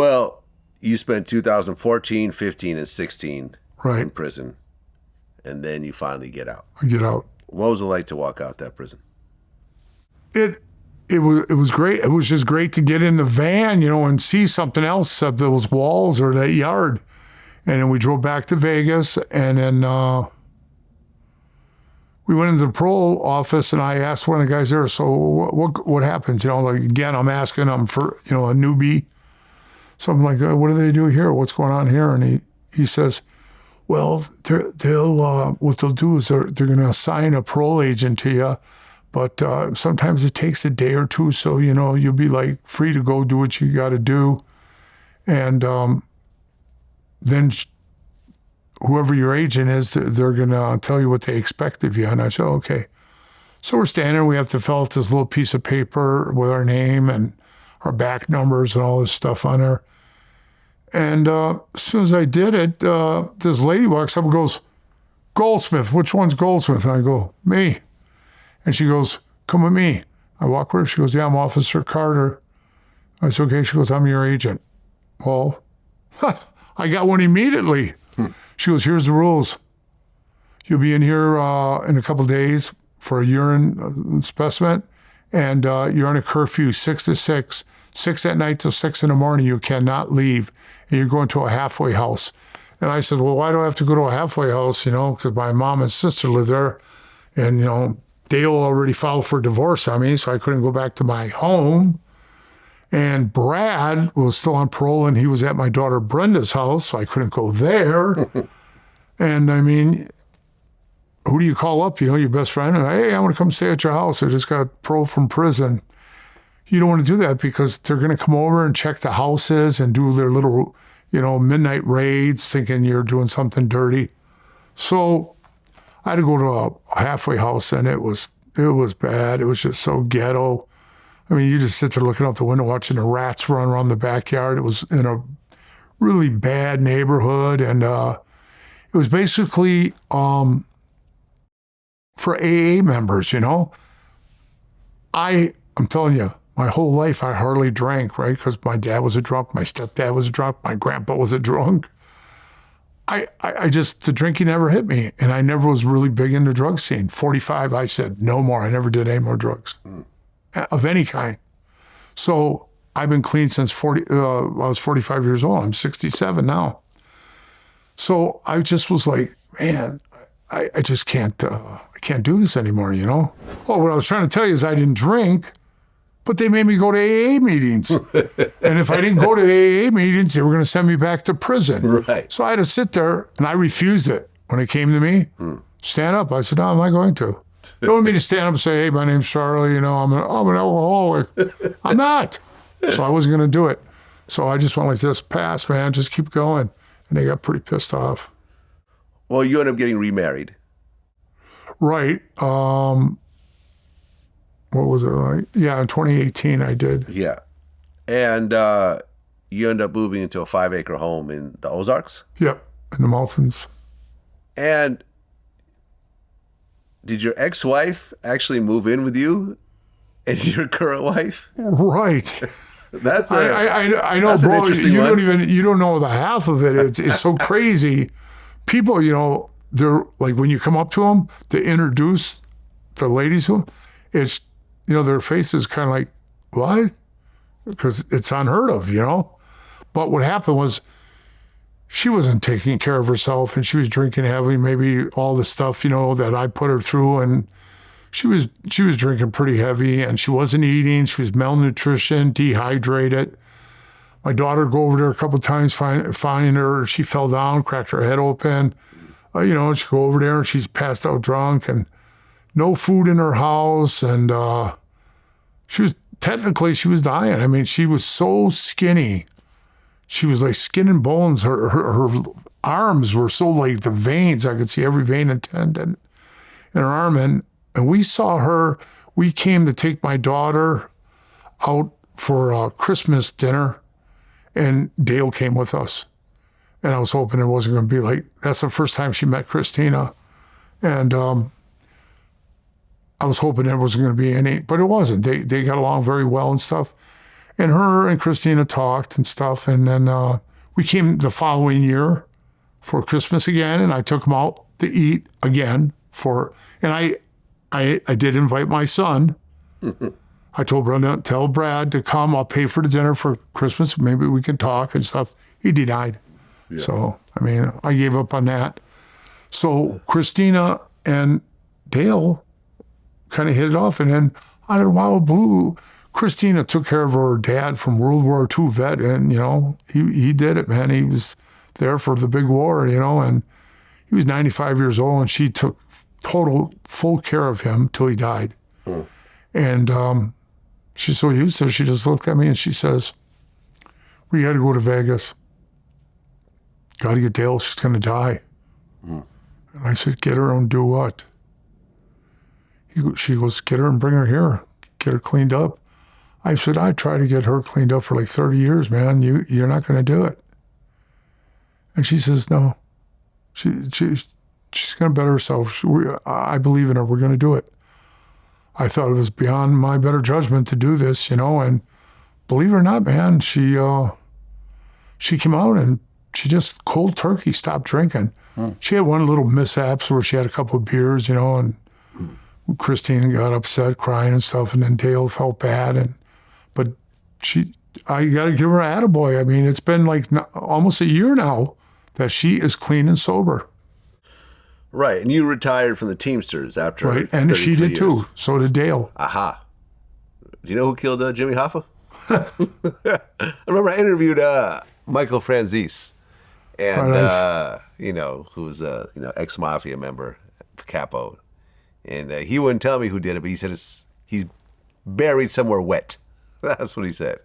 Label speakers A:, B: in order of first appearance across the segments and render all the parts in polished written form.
A: Well, you spent 2014, 15, and 16 in prison, and then you finally get out.
B: I get out.
A: What was it like to walk out that prison?
B: It was great. It was just great to get in the van, and see something else except those walls or that yard. And then we drove back to Vegas, and then we went into the parole office, and I asked one of the guys there, so what happens? Again, I'm asking them for, a newbie. So I'm like, what do they do here? What's going on here? And he says, well, what they'll do is they're going to assign a parole agent to you, but sometimes it takes a day or two, so, you'll be like free to go do what you got to do. And then whoever your agent is, they're going to tell you what they expect of you. And I said, okay. So we're standing there. We have to fill out this little piece of paper with our name and our back numbers and all this stuff on there. And as soon as I did it, this lady walks up and goes, Goldsmith, which one's Goldsmith? And I go, me. And she goes, come with me. I walk with her. She goes, yeah, I'm Officer Carter. I said, okay. She goes, I'm your agent. Well, I got one immediately. She goes, here's the rules. You'll be in here in a couple of days for a urine specimen, and you're on a curfew 6 to 6, 6 at night till 6 in the morning. You cannot leave, and you're going to a halfway house. And I said, well, why do I have to go to a halfway house? Because my mom and sister live there, and Dale already filed for divorce on me, so I couldn't go back to my home. And Brad was still on parole, and he was at my daughter Brenda's house, so I couldn't go there. And I mean, who do you call up? Your best friend? Hey, I want to come stay at your house. I just got parole from prison. You don't want to do that because they're going to come over and check the houses and do their little, midnight raids, thinking you're doing something dirty. So I had to go to a halfway house, and it was bad. It was just so ghetto. I mean, you just sit there looking out the window, watching the rats run around the backyard. It was in a really bad neighborhood, and it was basically for AA members, I'm telling you, my whole life I hardly drank, right? Because my dad was a drunk, my stepdad was a drunk, my grandpa was a drunk. The drinking never hit me, and I never was really big into drug scene. 45, I said, no more. I never did any more drugs. Of any kind. So I've been clean since I was 45 years old. I'm 67 now. So I just was like, man, I just can't, I can't do this anymore, Oh, what I was trying to tell you is I didn't drink, but they made me go to AA meetings. And if I didn't go to AA meetings, they were going to send me back to prison. Right. So I had to sit there, and I refused it. When it came to me, stand up. I said, no, I'm not going to. You don't want me to stand up and say, hey, my name's Charlie, I'm an alcoholic. I'm not. So I wasn't going to do it. So I just went like this, pass, man, just keep going. And they got pretty pissed off.
A: Well, you ended up getting remarried.
B: Right. What was it, right? Yeah, in 2018 I did.
A: Yeah. And you ended up moving into a 5-acre home in the Ozarks?
B: Yep, in the mountains.
A: And did your ex-wife actually move in with you and your current wife?
B: Right.
A: That's
B: I know, bro. You don't know the half of it. It's so crazy. People, they're like when you come up to them to introduce the ladies to them, it's their face is kind of like what? Because it's unheard of, But what happened was, she wasn't taking care of herself, and she was drinking heavily, maybe all the stuff, that I put her through. And she was drinking pretty heavy, and she wasn't eating. She was malnutrition, dehydrated. My daughter would go over there a couple of times, find her. She fell down, cracked her head open. She'd go over there, and she's passed out drunk, and no food in her house. And she was dying. I mean, she was so skinny. She was like skin and bones. Her arms were so like the veins. I could see every vein and tendon in her arm. And we saw her. We came to take my daughter out for a Christmas dinner, and Dale came with us. And I was hoping it wasn't going to be like, that's the first time she met Christina. And I was hoping there wasn't going to be any, but it wasn't. They got along very well and stuff. And her and Christina talked and stuff. And then we came the following year for Christmas again, and I took them out to eat again and I did invite my son. I told Brenda, tell Brad to come. I'll pay for the dinner for Christmas. Maybe we can talk and stuff. He denied. Yeah. So, I mean, I gave up on that. So Christina and Dale kind of hit it off. And then out of the wild blue, Christina took care of her dad from World War II vet. And, he did it, man. He was there for the big war, and he was 95 years old, and she took total full care of him till he died. And she's so used to it, she just looked at me and she says, we got to go to Vegas. Got to get Dale, she's going to die. And I said, get her and do what? She goes, get her and bring her here. Get her cleaned up. I said, I tried to get her cleaned up for like 30 years, man. You're not going to do it. And she says, no. She's going to better herself. I believe in her. We're going to do it. I thought it was beyond my better judgment to do this, and believe it or not, man, she came out and she just cold turkey stopped drinking. She had one little mishaps where she had a couple of beers, and Christine got upset, crying and stuff, and then Dale felt bad. But I got to give her an attaboy. I mean, it's been like almost a year now that she is clean and sober.
A: Right, and you retired from the Teamsters after.
B: Right, and she did too. So did Dale.
A: Aha. Do you know who killed Jimmy Hoffa? I remember I interviewed Michael Franzese, and who was a ex-mafia member, capo, and he wouldn't tell me who did it, but he said he's buried somewhere wet. That's what he said.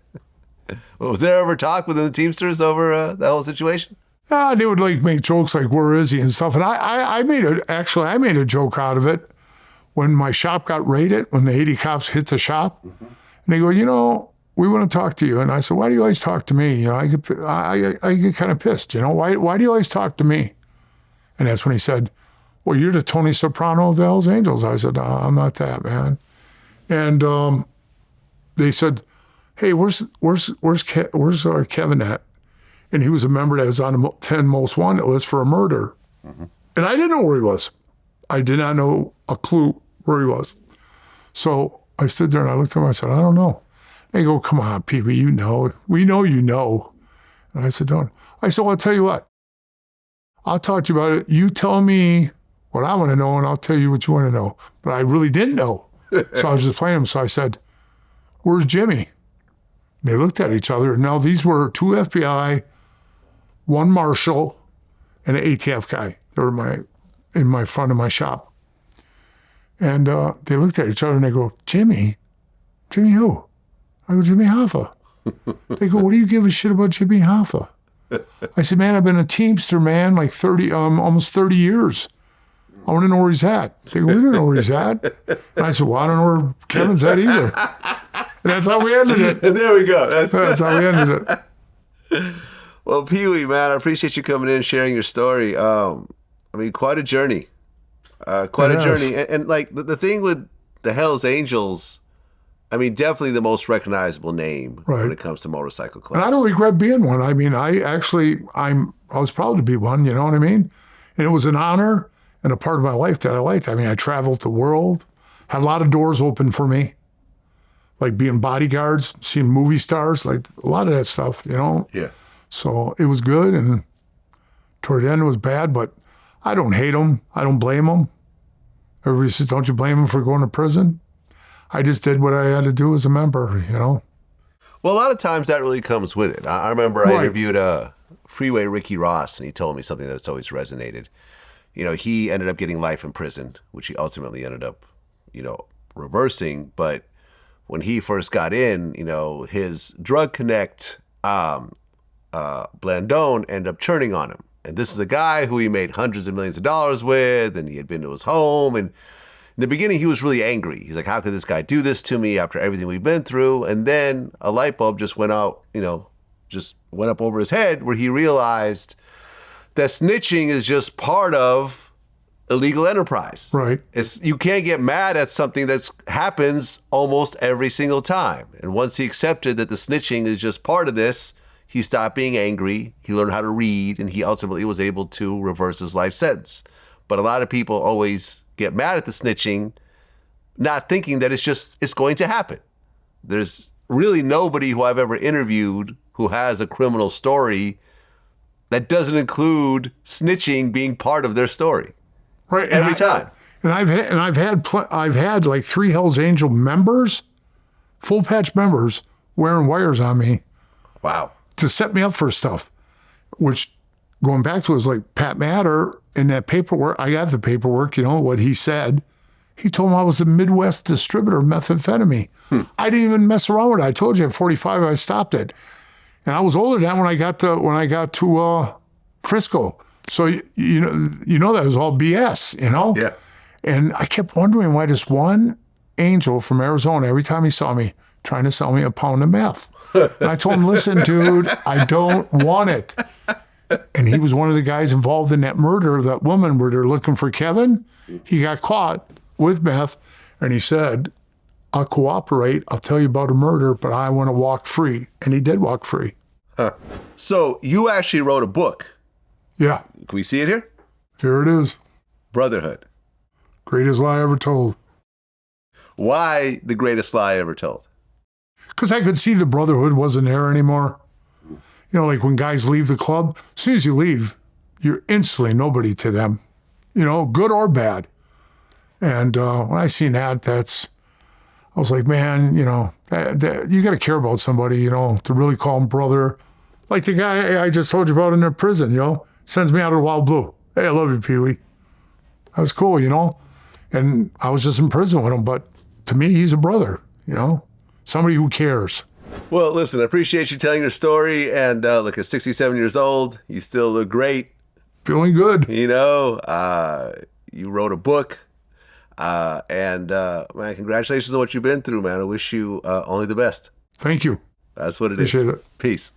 A: Well, was there ever talk within the Teamsters over that whole situation?
B: They would make jokes like, where is he and stuff. And I made a joke out of it when my shop got raided, when the 80 cops hit the shop. And they go, we want to talk to you. And I said, why do you always talk to me? I get kind of pissed, why do you always talk to me? And that's when he said, well, you're the Tony Soprano of the Hells Angels. I said, no, I'm not that, man. And they said, hey, where's Kevin at? And he was a member that was on the 10 most wanted list for a murder. And I didn't know where he was. I did not know a clue where he was. So I stood there and I looked at him and I said, I don't know. They go, come on, PeeWee, you know. We know you know. And I said, don't. I said, well, I'll tell you what. I'll talk to you about it. You tell me what I want to know and I'll tell you what you want to know. But I really didn't know. So I was just playing him. So I said, where's Jimmy? And they looked at each other. And now these were 2 FBI, 1 marshal, and an ATF guy. They were in my front of my shop. And they looked at each other and they go, Jimmy? Jimmy who? I go, Jimmy Hoffa. They go, what do you give a shit about Jimmy Hoffa? I said, man, I've been a Teamster, man, like almost 30 years. I want to know where he's at. They go, we don't know where he's at. And I said, well, I don't know where Kevin's at either. And that's how we ended it.
A: And there we go.
B: That's how we ended it.
A: Well, PeeWee, man, I appreciate you coming in and sharing your story. Quite a journey. Quite a journey. And like the thing with the Hells Angels, definitely the most recognizable name when it comes to motorcycle clubs.
B: And I don't regret being one. I was proud to be one, you know what I mean? And it was an honor and a part of my life that I liked. I traveled the world, had a lot of doors open for me, like being bodyguards, seeing movie stars, like a lot of that stuff,
A: Yeah.
B: So it was good, and toward the end it was bad, but I don't hate them. I don't blame them. Everybody says, don't you blame them for going to prison? I just did what I had to do as a member, Well,
A: a lot of times that really comes with it. I remember I interviewed Freeway Ricky Ross, and he told me something that's always resonated. He ended up getting life in prison, which he ultimately ended up, reversing. But when he first got in, his drug connect, Blandone, ended up churning on him. And this is a guy who he made hundreds of millions of dollars with, and he had been to his home. And in the beginning, he was really angry. He's like, how could this guy do this to me after everything we've been through? And then a light bulb just went out, just went up over his head, where he realized that snitching is just part of illegal enterprise.
B: Right.
A: You can't get mad at something that happens almost every single time. And once he accepted that the snitching is just part of this, he stopped being angry. He learned how to read, and he ultimately was able to reverse his life sentence. But a lot of people always get mad at the snitching, not thinking that it's going to happen. There's really nobody who I've ever interviewed who has a criminal story that doesn't include snitching being part of their story.
B: Right.
A: Every time.
B: I've had like 3 Hell's Angel members, full patch members, wearing wires on me.
A: Wow.
B: To set me up for stuff, which going back to is like Pat Matter in that paperwork. I got the paperwork, what he said. He told him I was the Midwest distributor of methamphetamine. I didn't even mess around with it. I told you at 45 I stopped it. And I was older than that when I got to Frisco. So you know that was all BS,
A: Yeah.
B: And I kept wondering why this one angel from Arizona, every time he saw me, trying to sell me a pound of meth. And I told him, listen, dude, I don't want it. And he was one of the guys involved in that murder of that woman where they're looking for Kevin. He got caught with meth, and he said, I'll cooperate. I'll tell you about a murder, but I want to walk free. And he did walk free.
A: Huh. So you actually wrote a book.
B: Yeah.
A: Can we see it here?
B: Here it is.
A: Brotherhood.
B: Greatest lie ever told.
A: Why the greatest lie ever told?
B: Because I could see the brotherhood wasn't there anymore. Like when guys leave the club, as soon as you leave, you're instantly nobody to them, good or bad. And when I seen that, I was like, man, you got to care about somebody, to really call him brother. Like the guy I just told you about in the prison, sends me out of the wild blue. Hey, I love you, PeeWee. That's cool, And I was just in prison with him, but to me, he's a brother, somebody who cares.
A: Well, listen, I appreciate you telling your story. And look, at 67 years old, you still look great.
B: Feeling good.
A: You wrote a book. Man, congratulations on what you've been through, man. I wish you only the best.
B: Thank you.
A: That's what it
B: Appreciate
A: is.
B: it.
A: Peace.